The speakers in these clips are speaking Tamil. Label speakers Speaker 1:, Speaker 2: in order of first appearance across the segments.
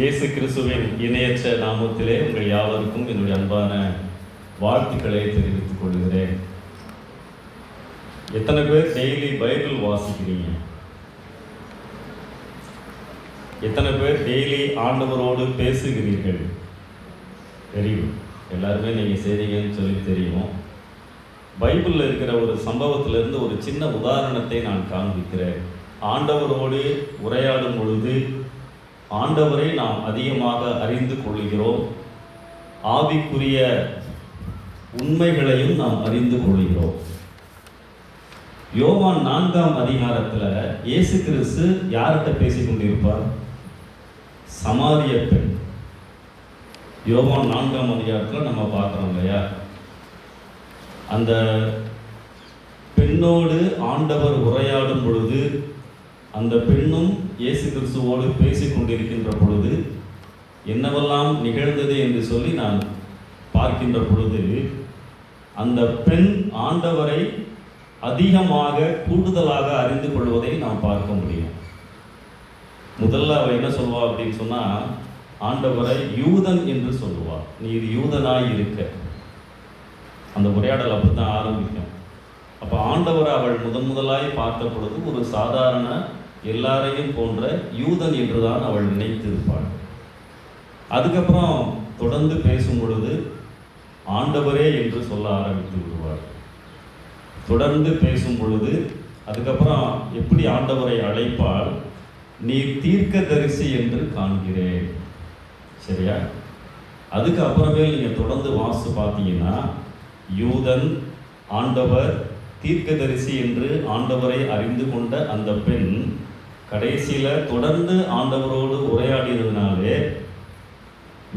Speaker 1: இயேசு கிறிஸ்துவின் இணையற்ற நாமத்திலே உங்கள் யாவருக்கும் என்னுடைய அன்பான வாழ்த்துக்களை தெரிவித்துக் கொள்கிறேன். எத்தனை பேர் டெய்லி பைபிள் வாசிக்கிறீங்க? எத்தனை பேர் டெய்லி ஆண்டவரோடு பேசுகிறீர்கள்? தெரியும், எல்லாருமே நீங்கள் செய்றீங்கன்னு சொல்லி தெரியும். பைபிளில் இருக்கிற ஒரு சம்பவத்திலிருந்து ஒரு சின்ன உதாரணத்தை நான் காண்பிக்கிறேன். ஆண்டவரோடு உரையாடும் பொழுது ஆண்டவரை நாம் அதிகமாக அறிந்து கொள்கிறோம். ஆவிக்குரிய உண்மைகளையும் நாம் அறிந்து கொள்கிறோம். யோவான் 4ஆம் அதிகாரத்தில் இயேசு கிறிஸ்து யார்கிட்ட பேசிக் கொண்டிருப்பார்? சமாரிய பெண். யோவான் 4ஆம் அதிகாரத்தில் நம்ம பார்க்குறோம் இல்லையா? அந்த பெண்ணோடு ஆண்டவர் உரையாடும் பொழுது அந்த பெண்ணும் இயேசு கிறிஸ்துவோடு பேசிக் கொண்டிருக்கின்ற பொழுது என்னவெல்லாம் நிகழ்ந்தது என்று சொல்லி நான் பார்க்கின்ற பொழுது அந்த பெண் ஆண்டவரை அதிகமாக கூடுதலாக அறிந்து கொள்வதை நாம் பார்க்க முடியும். முதல்ல அவள் என்ன சொல்வா அப்படின்னு சொன்னால், ஆண்டவரை யூதன் என்று சொல்லுவாள். நீர் யூதனாய் இருக்க. அந்த உரையாடல் அப்படி தான் ஆரம்பிக்கும். அப்போ ஆண்டவரை அவள் முதலாய் பார்த்த பொழுது ஒரு சாதாரண எல்லாரையும் போன்ற யூதன் என்றுதான் அவள் நினைத்திருப்பாள். அதுக்கப்புறம் தொடர்ந்து பேசும் பொழுது ஆண்டவரே என்று சொல்ல ஆரம்பித்து விடுவார். தொடர்ந்து பேசும் பொழுது அதுக்கப்புறம் எப்படி ஆண்டவரை அழைப்பால், நீ தீர்க்கதரிசி என்று காண்கிறேன். சரியா? அதுக்கு அப்புறமே நீங்கள் தொடர்ந்து வாசித்து பார்த்தீங்கன்னா, யூதன், ஆண்டவர், தீர்க்கதரிசி என்று ஆண்டவரை அறிந்து கொண்ட அந்த பெண் கடைசியில் தொடர்ந்து ஆண்டவரோடு உரையாடினதுனாலே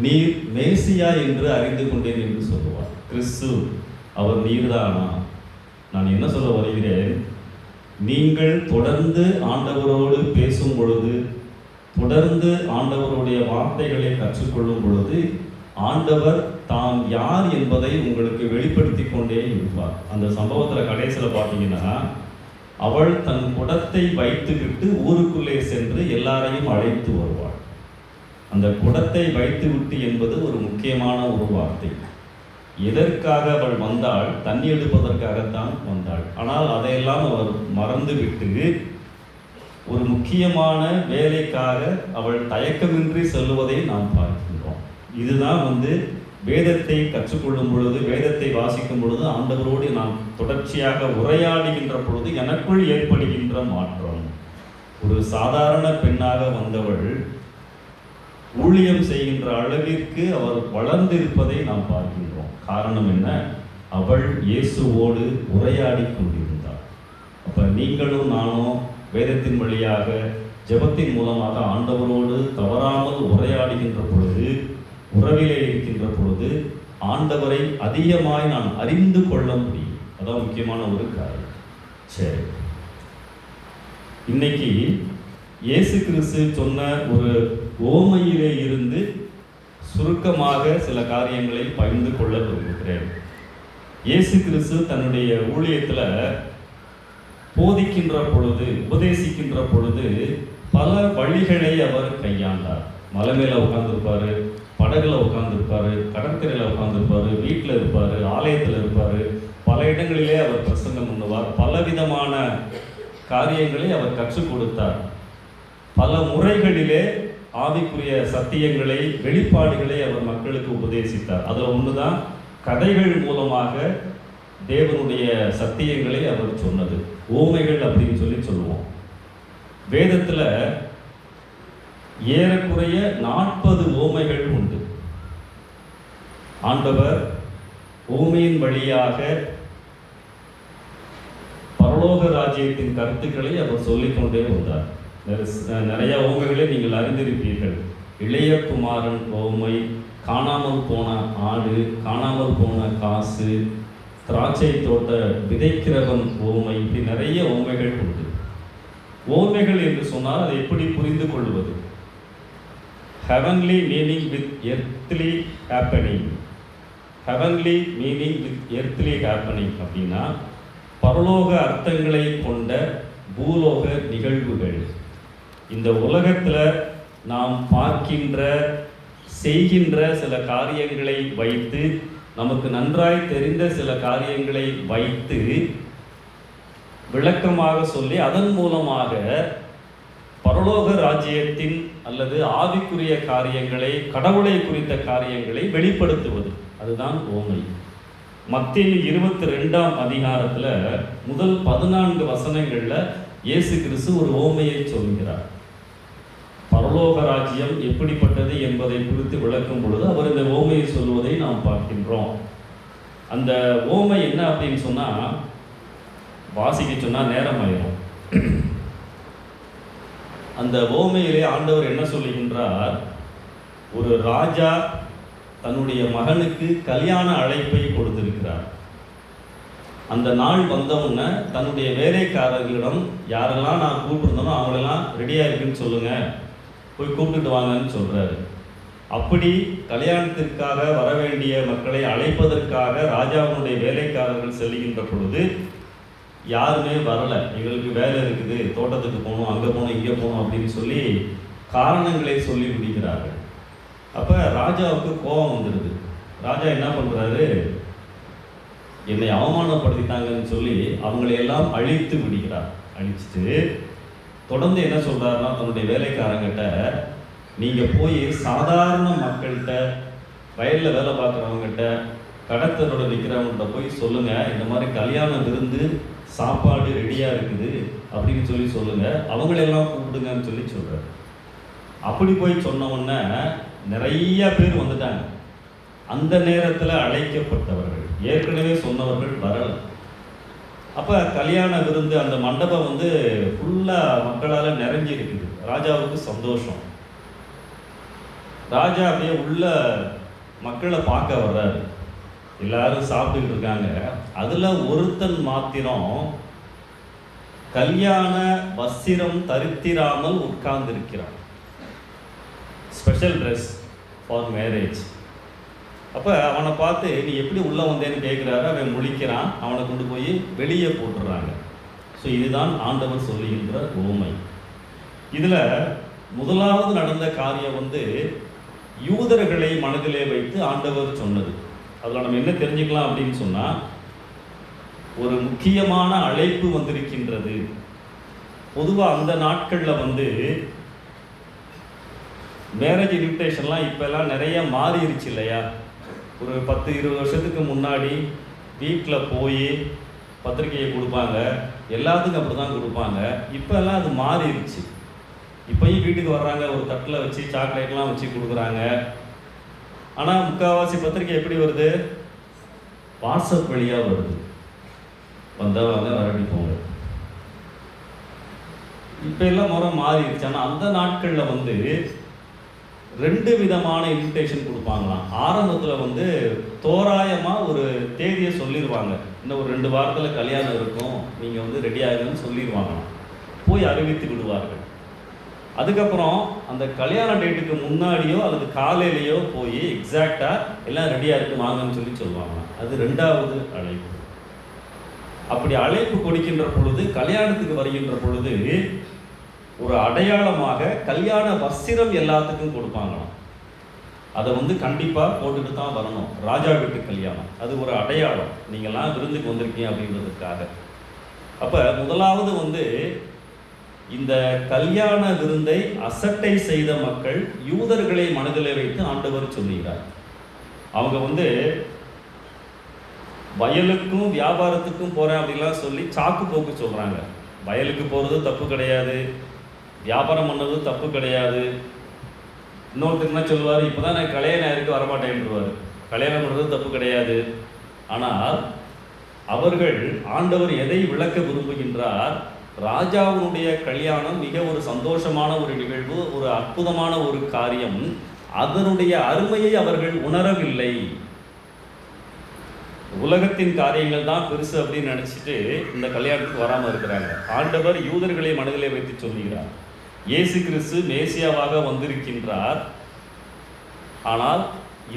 Speaker 1: நீர் மேசியா என்று அறிந்து கொண்டேன் என்று சொல்லுவார். கிறிஸ்து அவர் நீர்தானா? நான் என்ன சொல்ல வருகிறேன், நீங்கள் தொடர்ந்து ஆண்டவரோடு பேசும் பொழுது, தொடர்ந்து ஆண்டவருடைய வார்த்தைகளை கற்றுக்கொள்ளும் பொழுது ஆண்டவர் தாம் யார் என்பதை உங்களுக்கு வெளிப்படுத்தி கொண்டே இருப்பார். அந்த சம்பவத்தில் கடைசியில் பார்த்தீங்கன்னா, அவள் தன் குடத்தை வைத்துவிட்டு ஊருக்குள்ளே சென்று எல்லாரையும் அழைத்து வருவாள். அந்த குடத்தை வைத்துவிட்டு என்பது ஒரு முக்கியமான ஒரு வார்த்தை. எதற்காக அவள் வந்தாள்? தண்ணி எடுப்பதற்காகத்தான் வந்தாள். ஆனால் அதையெல்லாம் அவர் மறந்துவிட்டு ஒரு முக்கியமான வேலைக்காக அவள் தயக்கமின்றி செல்லுவதை நாம் பார்க்கின்றோம். இதுதான் வேதத்தை கற்றுக்கொள்ளும் பொழுது, வேதத்தை வாசிக்கும் பொழுது, ஆண்டவரோடு நாம் தொடர்ச்சியாக உரையாடுகின்ற பொழுது எனக்குள் ஏற்படுகின்ற மாற்றம். ஒரு சாதாரண பெண்ணாக வந்தவள் ஊழியம் செய்கின்ற அளவிற்கு அவர் வளர்ந்திருப்பதை நாம் பார்க்கின்றோம். காரணம் என்ன? அவள் இயேசுவோடு உரையாடி கொண்டிருந்தாள். அப்போ நீங்களும் நானும் வேதத்தின் வழியாக, ஜெபத்தின் மூலமாக ஆண்டவரோடு தவறாமல் உரையாடுகின்ற பொழுது, உறவிலே இருக்கின்ற பொழுது ஆண்டவரை அதிகமாய் நான் அறிந்து கொள்ள முடியும். அதான் முக்கியமான ஒரு காரியம். சரி, இன்னைக்கு இயேசு கிறிஸ்து சொன்ன ஒரு ஓமையிலே இருந்து சுருக்கமாக சில காரியங்களை பகிர்ந்து கொள்ள விரும்புகிறேன். இயேசு கிறிஸ்து தன்னுடைய ஊழியத்தில் போதிக்கின்ற பொழுது, உபதேசிக்கின்ற பொழுது பல வழிகளை அவர் கையாண்டார். மலை மேலே உட்கார்ந்துருப்பார், படகுல உட்கார்ந்துருப்பார், கடற்கரையில் உட்கார்ந்துருப்பார், வீட்டில் இருப்பார், ஆலயத்தில் இருப்பார், பல இடங்களிலே அவர் பிரசங்கம் பண்ணுவார். பலவிதமான காரியங்களை அவர் கற்றுக் கொடுத்தார். பல முறைகளிலே ஆவிக்குரிய சத்தியங்களை, வெளிப்பாடுகளை அவர் மக்களுக்கு உபதேசித்தார். அதில் ஒன்று தான் கதைகள் மூலமாக தேவனுடைய சத்தியங்களை அவர் சொன்னது. ஓமைகள் அப்படின்னு சொல்லுவோம். வேதத்தில் ஏறக்குறைய 40 ஓமைகள் உண்டு. ஆண்டவர் ஓமையின் வழியாக பரலோக ராஜ்யத்தின் கருத்துக்களை அவர் சொல்லிக்கொண்டே வந்தார். நிறைய ஓமைகளை நீங்கள் அறிந்திருப்பீர்கள். இளைய குமாரன் ஓமை, காணாமல் போன ஆடு, காணாமல் போன காசு, திராட்சை தோட்ட விதைக்கிறவன் ஓமை, இப்படி நிறைய ஓமைகள் உண்டு. ஓமைகள் என்று சொன்னால் அதை எப்படி புரிந்து கொள்வது? heavenly meaning with earthly happening. heavenly meaning with earthly happening அப்படின்னா பரலோக அர்த்தங்களை கொண்ட பூலோக நிகழ்வுகள். இந்த உலகத்தில் நாம் பார்க்கின்ற செய்கின்ற சில காரியங்களை வைத்து, நமக்கு நன்றாய் தெரிந்த சில காரியங்களை வைத்து விளக்கமாக சொல்லி அதன் மூலமாக பரலோக ராஜ்யத்தின் அல்லது ஆவிக்குரிய காரியங்களை, கடவுளை குறித்த காரியங்களை வெளிப்படுத்துவது, அதுதான் ஓமை. மத்தேயு 22ஆம் அதிகாரத்தில் முதல் 14 வசனங்களில் இயேசு கிறிஸ்து ஒரு ஓமையை சொல்கிறார். பரலோக ராஜ்யம் எப்படிப்பட்டது என்பதை குறித்து விளக்கும் பொழுது அவர் இந்த ஓமையை சொல்வதை நாம் பார்க்கின்றோம். அந்த ஓமை என்ன அப்படின்னு சொன்னால், வாசிக்க சொன்னால் நேரம் ஆயிரும். அந்த ஓமையிலே ஆண்டவர் என்ன சொல்லுகின்றார், ஒரு ராஜா தன்னுடைய மகனுக்கு கல்யாண அழைப்பை கொடுத்திருக்கிறார். அந்த நாள் வந்தவுடனே தன்னுடைய வேலைக்காரர்களிடம், யாரெல்லாம் நான் கூப்பிட்டுருந்தனோ அவங்களெல்லாம் ரெடியாக இருக்குன்னு சொல்லுங்கள், போய் கூப்பிட்டுட்டு வாங்கன்னு சொல்கிறாரு. அப்படி கல்யாணத்திற்காக வர வேண்டிய மக்களை அழைப்பதற்காக ராஜாவினுடைய வேலைக்காரர்கள் செல்லுகின்ற பொழுது யாருமே வரலை. எங்களுக்கு வேலை இருக்குது, தோட்டத்துக்கு போகணும், அங்கே போகணும், இங்கே போகணும் அப்படின்னு சொல்லி காரணங்களை சொல்லி விடுகிறார்கள். அப்போ ராஜாவுக்கு கோபம் வந்துடுது. ராஜா என்ன பண்ணுறாரு, என்னை அவமானப்படுத்திட்டாங்கன்னு சொல்லி அவங்களையெல்லாம் அழித்து விடுகிறார். அழிச்சிட்டு தொடர்ந்து என்ன சொல்கிறாருன்னா, தன்னுடைய வேலைக்காரங்கிட்ட, நீங்கள் போய் சாதாரண மக்கள்கிட்ட, வயலில் வேலை பார்க்குறவங்ககிட்ட, கடத்தரோட நிற்கிறவங்கள்ட்ட போய் சொல்லுங்கள், இந்த மாதிரி கல்யாண விருந்து சாப்பாடு ரெடியாக இருக்குது அப்படின்னு சொல்லி சொல்லுங்கள், அவங்களெல்லாம் கூப்பிடுங்கன்னு சொல்லி சொல்கிறார். அப்படி போய் சொன்ன உடனே நிறைய பேர் வந்துட்டாங்க. அந்த நேரத்தில் அழைக்கப்பட்டவர்கள், ஏற்கனவே சொன்னவர்கள் வரலை. அப்போ கல்யாண விருந்து அந்த மண்டபம் வந்து ஃபுல்லாக மக்களால் நிறைஞ்சி இருக்குது. ராஜாவுக்கு சந்தோஷம். ராஜா அப்படியே உள்ள மக்களை பார்க்க வர்றாரு. எல்லாரும் சாப்பிட்டுக்கிட்டு இருக்காங்க. அதில் ஒருத்தன் மாத்திரம் கல்யாண வஸ்திரம் தரித்திராமல் உட்கார்ந்திருக்கிறான். Special dress for marriage. அப்போ அவனை பார்த்து நீ எப்படி உள்ளே வந்தேன்னு கேட்குறாரு. அவன் முழிக்கிறான். அவனை கொண்டு போய் வெளியே போட்டுடுறாங்க. ஸோ இதுதான் ஆண்டவர் சொல்லுகின்ற உவமை. இதில் முதலாவது நடந்த காரியம் வந்து யூதர்களை மனதிலே வைத்து ஆண்டவர் சொன்னது. அதில் நம்ம என்ன தெரிஞ்சுக்கலாம் அப்படின்னு சொன்னால், ஒரு முக்கியமான அழைப்பு வந்திருக்கின்றது. பொதுவாக அந்த நாட்களில் வந்து மேரேஜ் இன்விடேஷன்லாம் இப்போல்லாம் நிறைய மாறிடுச்சு இல்லையா. ஒரு 10-20 வருஷத்துக்கு முன்னாடி வீட்டில் போய் பத்திரிக்கையை கொடுப்பாங்க, எல்லாத்துக்கும் அப்படி தான் கொடுப்பாங்க. இப்போல்லாம் அது மாறிடுச்சு. இப்போயும் வீட்டுக்கு வர்றாங்க, ஒரு தட்டில் வச்சு சாக்லேட்லாம் வச்சு கொடுக்குறாங்க. ஆனால் முக்கால்வாசி பத்திரிக்கை எப்படி வருது, வாட்ஸ்அப் வழியாக வருது. வந்தவங்க வரடி போங்க. இப்போ எல்லாம் முறை மாறிடுச்சு. ஆனால் அந்த நாட்களில் வந்து 2 விதமான இன்விடேஷன் கொடுப்பாங்களாம். ஆரம்பத்தில் வந்து தோராயமாக ஒரு தேதியை சொல்லிடுவாங்க. இன்னும் ஒரு 2 வாரத்தில் கல்யாணம் இருக்கும், நீங்கள் வந்து ரெடி ஆகுதுன்னு சொல்லிடுவாங்களாம். போய் அறிவித்து விடுவார்கள். அதுக்கப்புறம் அந்த கல்யாண டேட்டுக்கு முன்னாடியோ அல்லது காலையிலையோ போய் எக்ஸாக்டாக எல்லாம் ரெடியாக இருக்கு வாங்கன்னு சொல்லி சொல்லுவாங்க. அது 2வது அழைப்பு. அப்படி அழைப்பு கொடுக்கின்ற பொழுது, கல்யாணத்துக்கு வருகின்ற பொழுது ஒரு அடையாளமாக கல்யாண வஸ்திரம் எல்லாத்துக்கும் கொடுப்பாங்களாம். அதை வந்து கண்டிப்பாக போட்டுட்டு தான் வரணும். ராஜா வீட்டு கல்யாணம் அது ஒரு அடையாளம், நீங்கள்லாம் விருந்துக்கு வந்திருக்கீங்க அப்படின்றதுக்காக. அப்போ முதலாவது வந்து இந்த கல்யாண விருந்தை அசட்டை செய்த மக்கள் யூதர்களை மனதிலே வைத்து ஆண்டவர் சொல்லுகிறார். அவங்க வந்து வயலுக்கும் வியாபாரத்துக்கும் போகிறேன் அப்படின்லாம் சொல்லி சாக்கு போக்கு சொல்கிறாங்க. வயலுக்கு போகிறது தப்பு கிடையாது, வியாபாரம் பண்ணுறது தப்பு கிடையாது. இன்னொருத்தர் என்ன சொல்லுவார், இப்போ தான் நான் கல்யாணம் ஆயிருக்கு வரமாட்டேன்ருவார். கல்யாணம் பண்ணுறது தப்பு கிடையாது. ஆனால் அவர்கள் ஆண்டவர் எதை விளக்க விரும்புகின்றார், ராஜாவினுடைய கல்யாணம் மிக ஒரு சந்தோஷமான ஒரு நிகழ்வு, ஒரு அற்புதமான ஒரு காரியம். அதனுடைய அருமையை அவர்கள் உணரவில்லை. உலகத்தின் காரியங்கள் தான் பெருசு அப்படின்னு நினச்சிட்டு இந்த கல்யாணத்துக்கு வராமல் இருக்கிறாங்க. ஆண்டவர் யூதர்களை மனதிலே வைத்து சொல்லுகிறார், இயேசு கிறிஸ்து மேசியாவாக வந்திருக்கின்றார். ஆனால்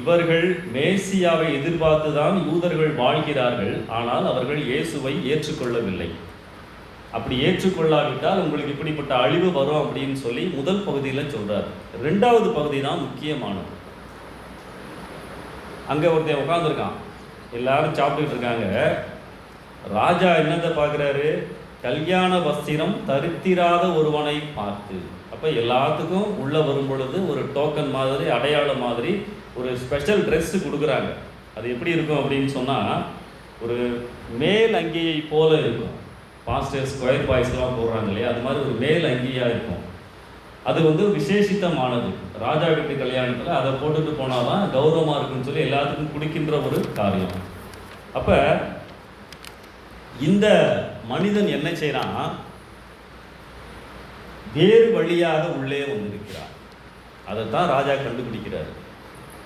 Speaker 1: இவர்கள் மேசியாவை எதிர்பார்த்து தான் யூதர்கள் வாழ்கிறார்கள். ஆனால் அவர்கள் இயேசுவை ஏற்றுக்கொள்ளவில்லை. அப்படி ஏற்றுக்கொள்ளாவிட்டால் உங்களுக்கு இப்படிப்பட்ட அழிவு வரும் அப்படின்னு சொல்லி முதல் பகுதியில் சொல்றார். 2வது பகுதி தான் முக்கியமானது. அங்கே ஒருத்தன் உட்காந்துருக்கான், எல்லாரும் சாப்பிட்டுட்டு இருக்காங்க. ராஜா என்னத்தை பார்க்குறாரு? கல்யாண வஸ்திரம் தரித்திராத ஒருவனை பார்த்து. அப்போ எல்லாத்துக்கும் உள்ளே வரும் பொழுது ஒரு டோக்கன் மாதிரி, அடையாளம் மாதிரி ஒரு ஸ்பெஷல் ட்ரெஸ்ஸு கொடுக்குறாங்க. அது எப்படி இருக்கும் அப்படின்னு சொன்னால், ஒரு மேல் அங்கியை போல இருக்கும். பாஸ்டர் ஸ்கொயர் பாய்ஸ்லாம் போடுறாங்க இல்லையா, அது மாதிரி ஒரு மேல் அங்கியாக இருக்கும். அது விசேஷித்தமானது. ராஜா வீட்டு கல்யாணத்தில் அதை போட்டுட்டு போனால் தான் கௌரவமாக இருக்குன்னு சொல்லி எல்லாத்துக்கும் குடிக்கின்ற ஒரு காரியம். அப்போ இந்த மனிதன் என்ன செய்யறான்? வேறு வழியாக உள்ளே வந்திருக்கிறார். அதைத்தான் ராஜா கண்டுபிடிக்கிறார்.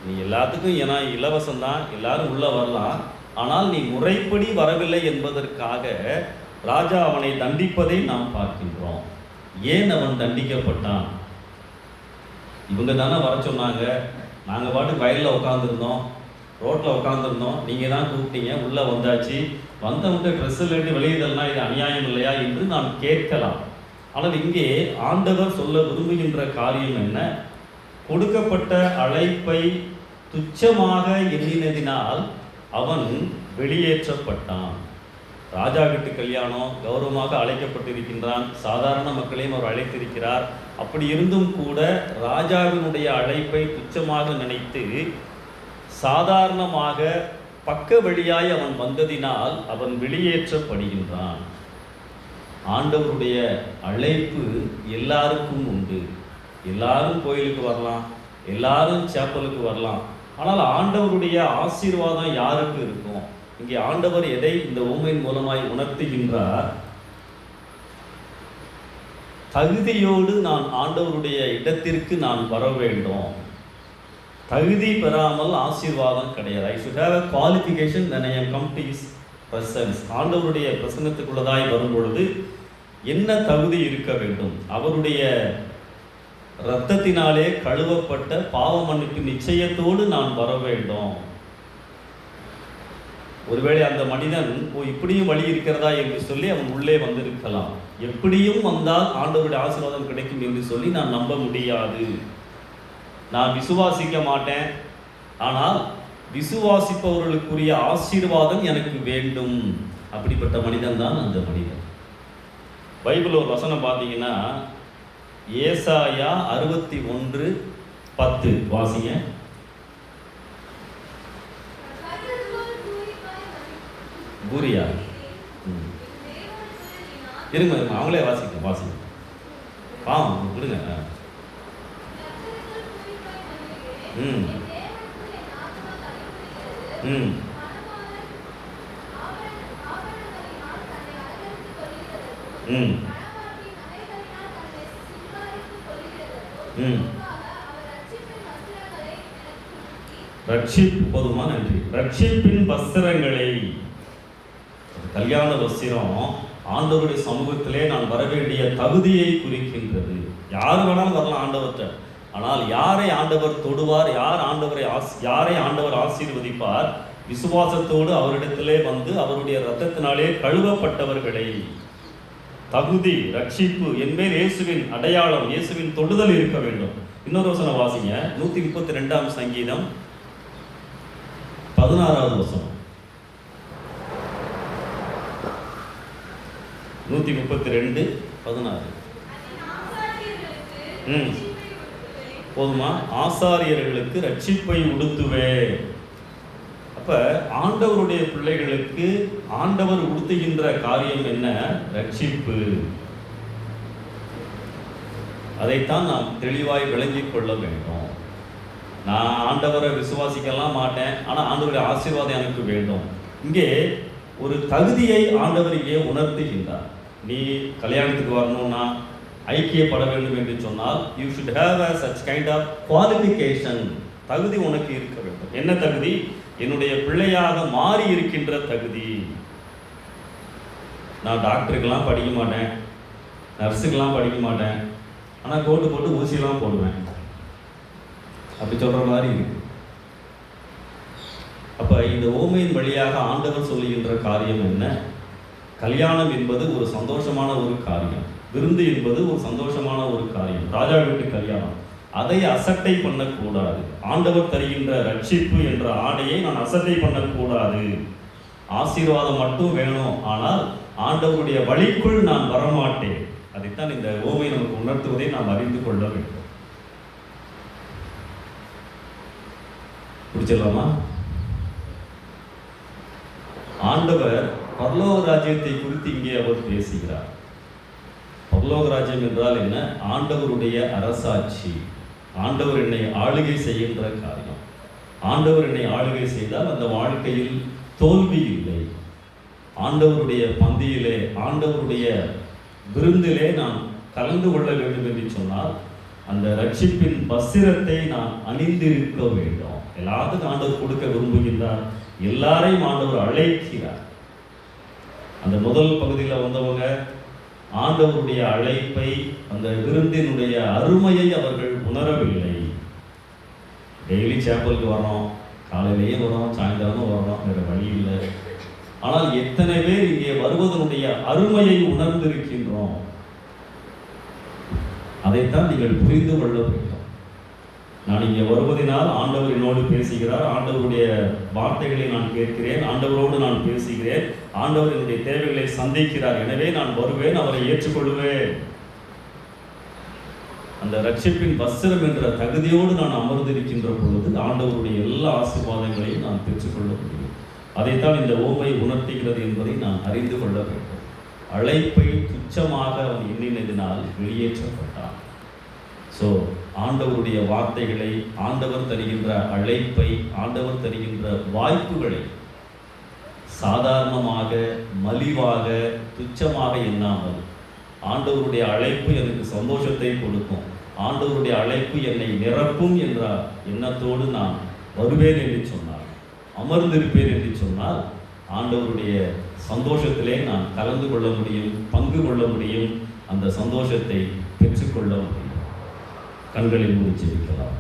Speaker 1: நீ எல்லாத்துக்கும் ஏன்னா இலவசம்தான், எல்லாரும் உள்ள வரலாம், ஆனால் நீ முறைப்படி வரவில்லை என்பதற்காக ராஜா அவனை தண்டிப்பதை நாம் பார்க்கின்றோம். ஏன் அவன் தண்டிக்கப்பட்டான்? இவங்க தானே வர சொன்னாங்க, நாங்கள் பாட்டுக்கு வயலில் உட்காந்துருந்தோம், ரோட்டில் உட்காந்துருந்தோம், நீங்கள் தான் கூப்பிட்டீங்க, உள்ளே வந்தாச்சு, வந்தவங்க ட்ரெஸ் இல்லாட்டி வெளியிடலாம், இது அநியாயம் இல்லையா என்று நான் கேட்கலாம். ஆனால் இங்கே ஆண்டவர் சொல்ல விரும்புகின்ற காரியம் என்ன? கொடுக்கப்பட்ட அழைப்பை துச்சமாக எண்ணினதினால் அவன் வெளியேற்றப்பட்டான். ராஜா வீட்டு கல்யாணம், கௌரவமாக அழைக்கப்பட்டிருக்கின்றான், சாதாரண மக்களையும் அவர் அழைத்திருக்கிறார். அப்படி இருந்தும் கூட ராஜாவினுடைய அழைப்பை துச்சமாக நினைத்து சாதாரணமாக பக்க வழியாய் அவன் வந்ததினால் அவன் வெளியேற்றப்படுகின்றான். ஆண்டவருடைய அழைப்பு எல்லாருக்கும் உண்டு. எல்லாரும் கோயிலுக்கு வரலாம், எல்லாரும் சேப்பலுக்கு வரலாம். ஆனால் ஆண்டவருடைய ஆசீர்வாதம் யாருக்கு இருக்கும்? இங்கே ஆண்டவர் எதை இந்த உண்மையின் மூலமாய் உணர்த்துகின்றார்? தகுதியோடு நான் ஆண்டவருடைய இடத்திற்கு நான் வர வேண்டும். தகுதி பெறாமல் ஆசீர்வாதம் கிடையாது. ஐ should have a qualification when I am come to his presence. ஆண்டவருடைய பிரசன்னத்துக்குள்ளதாய் வரும் பொழுது என்ன தகுதி இருக்க வேண்டும்? அவருடைய இரத்தத்தினாலே கழுவப்பட்ட பாவ மன்னிப்பு நிச்சயத்தோடு நான் வர வேண்டும். ஒருவேளை அந்த மனிதன் இப்படியும் வழி இருக்கிறதா என்று சொல்லி அவன் உள்ளே வந்திருக்கலாம். எப்படியும் வந்தால் ஆண்டவருடைய ஆசீர்வாதம் கிடைக்கும் என்று சொல்லி நான் நம்ப முடியாது. நான் விசுவாசிக்க மாட்டேன், ஆனால் விசுவாசிப்பவர்களுக்குரிய ஆசீர்வாதம் எனக்கு வேண்டும். அப்படிப்பட்ட மனிதன் தான் அந்த மனிதன். பைபிள் ஒரு வசனம் பார்த்தீங்கன்னா, ஏசாயா 61:10 வாசிங்க. பூரியா இருங்க, அவங்களே வாசிங்க. பாவம் விடுங்க. ம் ம் ம் ம் ரட்சிப்பு போதுமா? நன்றி. ரட்சிப்பின் வஸ்திரங்களை, கல்யாண வஸ்திரம் ஆண்டவருடைய சமூகத்திலே நான் வர வேண்டிய தகுதியை குறிக்கின்றது. யார் வேணாலும் வரலாம் ஆண்டவர்கிட்ட, ஆனால் யாரை ஆண்டவர் தொடுவார், யாரை ஆண்டவர் ஆசீர்வதிப்பார்? விசுவாசத்தோடு அவரிடத்திலே வந்து அவருடைய இரத்தத்தினாலே கழுவப்பட்டவர்களை. தகுதி, ரட்சிப்பு என்பேர் இயேசுவின் அடையாளம், இயேசுவின் தொடுதல் இருக்க வேண்டும். இன்னொரு வசனம் வாசிங்க. 132 சங்கீதம் 16வது வசனம். 132:16. போதுமா? ஆசாரியர்களுக்கு ரட்சிப்பை உடுத்துவே. அப்ப ஆண்டவருடைய பிள்ளைகளுக்கு ஆண்டவர் உடுத்துகின்ற காரியம் என்ன? ரட்சிப்பு. அதைத்தான் நாம் தெளிவாய் விளங்கிக் கொள்ள வேண்டும். நான் ஆண்டவரை விசுவாசிக்கலாம் மாட்டேன், ஆனால் ஆண்டவருடைய ஆசீர்வாதம் எனக்கு வேண்டும். இங்கே ஒரு தகுதியை ஆண்டவர் இங்கே உணர்த்துகின்றார். நீ கல்யாணத்துக்கு வரணும்னா, ஐக்கியப்பட வேண்டும் என்று சொன்னால், you should have a such kind of qualification. தகுதி உனக்கு இருக்க வேண்டும். என்ன தகுதி? என்னுடைய பிள்ளையாக மாறி இருக்கின்ற தகுதி. நான் டாக்டருக்கெல்லாம் படிக்க மாட்டேன், நர்ஸுக்கெல்லாம் படிக்க மாட்டேன், ஆனால் கோட்டு போட்டு ஊசியெல்லாம் போடுவேன், அப்படி சொல்கிற மாதிரி இருக்கு. அப்போ இந்த ஓமையின் வழியாக ஆண்டவர் சொல்லுகின்ற காரியம் என்ன? கல்யாணம் என்பது ஒரு சந்தோஷமான ஒரு காரியம், விருந்து என்பது ஒரு சந்தோஷமான ஒரு காரியம், ராஜா வீட்டு கல்யாணம். அதை அசட்டை பண்ணக்கூடாது. ஆண்டவர் தருகின்ற ரட்சிப்பு என்ற ஆடையை நான் அசட்டை பண்ணக்கூடாது. ஆசீர்வாதம் மட்டும் வேணும், ஆனால் ஆண்டவருடைய வழிக்குள் நான் வரமாட்டேன். அதைத்தான் இந்த ஓமை நமக்கு உணர்த்துவதை நாம் அறிந்து கொள்ள வேண்டும். புரிஞ்சிடலாமா? ஆண்டவர் பரலோக ராஜ்யத்தை குறித்து இங்கே அவர் பேசுகிறார். பரலோக ராஜ்யம் என்றால் என்ன? ஆண்டவருடைய அரசாட்சி. ஆண்டவர் என்னை ஆளுகை செய்கின்ற காரியம். ஆண்டவர் என்னை ஆளுகை செய்தால் அந்த வாழ்க்கையில் தோல்வி இல்லை. ஆண்டவருடைய பந்தியிலே, ஆண்டவருடைய விருந்திலே நான் கலந்து கொள்ள வேண்டும் என்று சொன்னால் அந்த ரட்சிப்பின் வஸ்திரத்தை நான் அணிந்திருக்க வேண்டும். எல்லாத்துக்கும் ஆண்டவர் கொடுக்க விரும்புகின்றார். எல்லாரையும் ஆண்டவர் அழைக்கிறார். அந்த முதல் பகுதியில் வந்தவங்க ஆண்டவருடைய அழைப்பை, அந்த விருந்தினுடைய அருமையை அவர்கள் உணரவில்லை. டெய்லி சேப்பலுக்கு வரோம், காலையிலேயும் வரோம், சாயந்தரமும் வரோம், வேறு வழி இல்லை. ஆனால் எத்தனை பேர் இங்கே வருவதனுடைய அருமையை உணர்ந்திருக்கின்றோம்? அதைத்தான் நீங்கள் புரிந்து கொள்ள வேண்டும். நான் இங்கே வருவதனால் ஆண்டவர் என்னோடு பேசுகிறார், ஆண்டவருடைய வார்த்தைகளை நான் கேட்கிறேன், ஆண்டவரோடு நான் பேசுகிறேன், ஆண்டவர் என்னுடைய தேவைகளை சந்திக்கிறார், எனவே நான் வருவேன், அவரை ஏற்றுக்கொள்வேன். அந்த ரட்சிப்பின் வஸ்திரம் என்ற தகுதியோடு நான் அமர்ந்திருக்கின்ற பொழுது ஆண்டவருடைய எல்லா ஆசீர்வாதங்களையும் நான் பெற்றுக்கொள்ள முடியும். அதைத்தான் இந்த ஓமை உணர்த்துகிறது என்பதை நான் அறிந்து கொள்ள வேண்டும். அழைப்பை துச்சமாக அவன் எண்ணினதினால் வெளியேற்றப்பட்டான். ஸோ ஆண்டவருடைய வார்த்தைகளை, ஆண்டவர் தருகின்ற அழைப்பை, ஆண்டவர் தருகின்ற வாய்ப்புகளை சாதாரணமாக, மலிவாக, துச்சமாக எண்ணாமல், ஆண்டவருடைய அழைப்பு எனக்கு சந்தோஷத்தை கொடுக்கும், ஆண்டவருடைய அழைப்பு என்னை நிரப்பும் என்ற எண்ணத்தோடு நான் வருவேன் என்று சொன்னார், அமர்ந்திருப்பேன் என்று சொன்னால் ஆண்டவருடைய சந்தோஷத்திலே நான் கலந்து கொள்ள முடியும், பங்கு கொள்ள முடியும், அந்த சந்தோஷத்தை பெற்றுக்கொள்ள முடியும். கண்களை மூடி ஜெபிக்கலாம்.